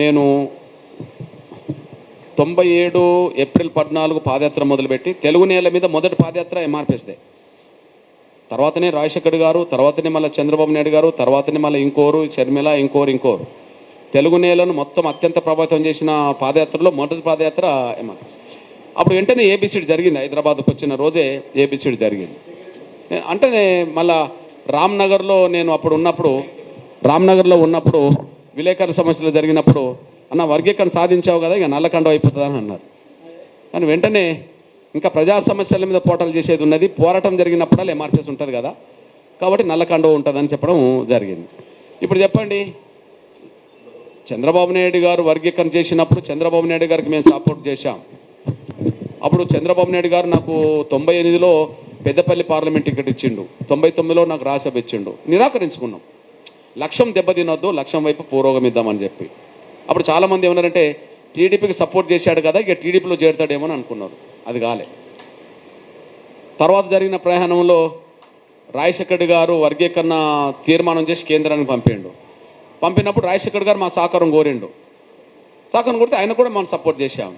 నేను 97 ఏప్రిల్ 14 పాదయాత్ర మొదలుపెట్టి తెలుగు నేల మీద మొదటి పాదయాత్ర ఎంఆర్పిఎస్దే. తర్వాతనే రాజశేఖర్ గారు, తర్వాతనే మళ్ళీ చంద్రబాబు నాయుడు గారు, తర్వాతనే మళ్ళీ ఇంకోరు షర్మిల, ఇంకోరు తెలుగు నేలను మొత్తం అత్యంత ప్రభావితం చేసిన పాదయాత్రలో మొదటి పాదయాత్ర ఎంఆర్పిఎస్. అప్పుడు వెంటనే ఏబిసిడి జరిగింది. హైదరాబాద్కు వచ్చిన రోజే ఏబిసిడి జరిగింది. అంటే మళ్ళా రామ్నగర్లో నేను అప్పుడు ఉన్నప్పుడు, రామ్నగర్లో ఉన్నప్పుడు విలేకరుల సమస్యలు జరిగినప్పుడు, అన్న వర్గీకరణ సాధించావు కదా, ఇక నల్లకండ అయిపోతుందని అన్నారు. కానీ వెంటనే ఇంకా ప్రజా సమస్యల మీద పోరాటాలు చేసేది ఉన్నది, పోరాటం జరిగినప్పుడల్లా ఎంఆర్పిఎస్ ఉంటుంది కదా, కాబట్టి నల్లకండ ఉంటుందని చెప్పడం జరిగింది. ఇప్పుడు చెప్పండి, చంద్రబాబు నాయుడు గారు వర్గీకరణ చేసినప్పుడు చంద్రబాబు నాయుడు గారికి మేము సపోర్ట్ చేశాం. అప్పుడు చంద్రబాబు నాయుడు గారు నాకు 98లో పెద్దపల్లి పార్లమెంట్ టికెట్ ఇచ్చిండు, 99లో నాకు రాజ్యసభ ఇచ్చిండు. నిరాకరించుకున్నాం. లక్ష్యం దెబ్బతినొద్దు, లక్ష్యం వైపు పురోగమిద్దామని చెప్పి. అప్పుడు చాలామంది ఏమన్నారంటే టీడీపీకి సపోర్ట్ చేశాడు కదా, ఇక టీడీపీలో చేరుతాడేమో అని అనుకున్నారు. అది కాలే. తర్వాత జరిగిన ప్రయాణంలో రాజశేఖర్ గారు వర్గీకరణ తీర్మానం చేసి కేంద్రానికి పంపినప్పుడు రాజశేఖర్ గారు మా సహకారం కోరిండు. సహకారం కోరితే ఆయన కూడా మనం సపోర్ట్ చేశాము.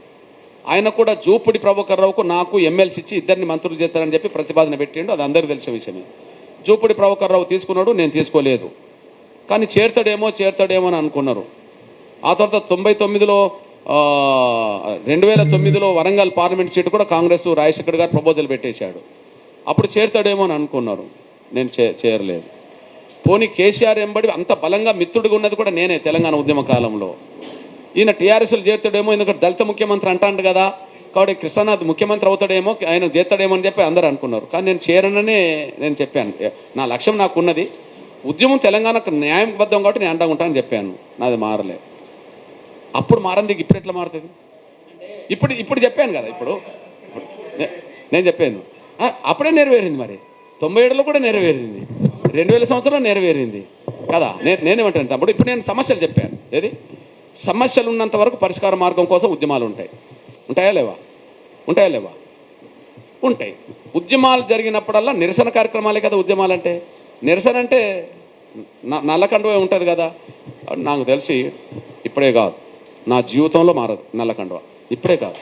ఆయన కూడా జూపుడి ప్రభాకర్ రావుకు నాకు ఎమ్మెల్సీ ఇచ్చి ఇద్దరిని మంత్రులు చేస్తారని చెప్పి ప్రతిపాదన పెట్టిండు. అది అందరికీ తెలిసిన విషయమే. జూపుడి ప్రభాకర్ రావు తీసుకున్నాడు, నేను తీసుకోలేదు. కానీ చేరుతాడేమో అని అనుకున్నారు. ఆ తర్వాత 2009లో వరంగల్ పార్లమెంట్ సీటు కూడా కాంగ్రెస్ రాజశేఖర్ గారు ప్రపోజల్ పెట్టేశాడు. అప్పుడు చేరుతాడేమో అని అనుకున్నారు. నేను చేరలేదు. పోనీ కేసీఆర్ ఎంబడి అంత బలంగా మిత్రుడిగా ఉన్నది కూడా నేనే తెలంగాణ ఉద్యమ కాలంలో. ఈయన టీఆర్ఎస్లు చేరుతాడేమో, ఎందుకంటే దళిత ముఖ్యమంత్రి అంటాడు కదా, కాబట్టి కృష్ణనాథ్ ముఖ్యమంత్రి అవుతాడేమో, ఆయన చేస్తాడేమో అని చెప్పి అందరూ అనుకున్నారు. కానీ నేను చేరననే నేను చెప్పాను. నా లక్ష్యం నాకు ఉన్నది, ఉద్యమం తెలంగాణకు న్యాయబద్ధం కాబట్టి నేను అండగా ఉంటానని చెప్పాను. నాది మారలేదు. అప్పుడు మారంది, ఇప్పుడు ఎట్లా మారుతుంది? ఇప్పుడు చెప్పాను కదా. ఇప్పుడు నేను చెప్పాను, అప్పుడే నెరవేరింది. మరి 97లో కూడా నెరవేరింది, 2000 సంవత్సరంలో నెరవేరింది కదా. నేనేమంటాను తమ్ముడు, ఇప్పుడు నేను సమస్యలు చెప్పాను. ఏది సమస్యలు ఉన్నంత వరకు పరిష్కార మార్గం కోసం ఉద్యమాలు ఉంటాయా లేవా? ఉంటాయి. ఉద్యమాలు జరిగినప్పుడల్లా నిరసన కార్యక్రమాలే కదా ఉద్యమాలు అంటే. నిరసన అంటే నల్లకండువే ఉంటుంది కదా. నాకు తెలిసి ఇప్పుడే కాదు, నా జీవితంలో మారదు నల్లకండువ. ఇప్పుడే కాదు.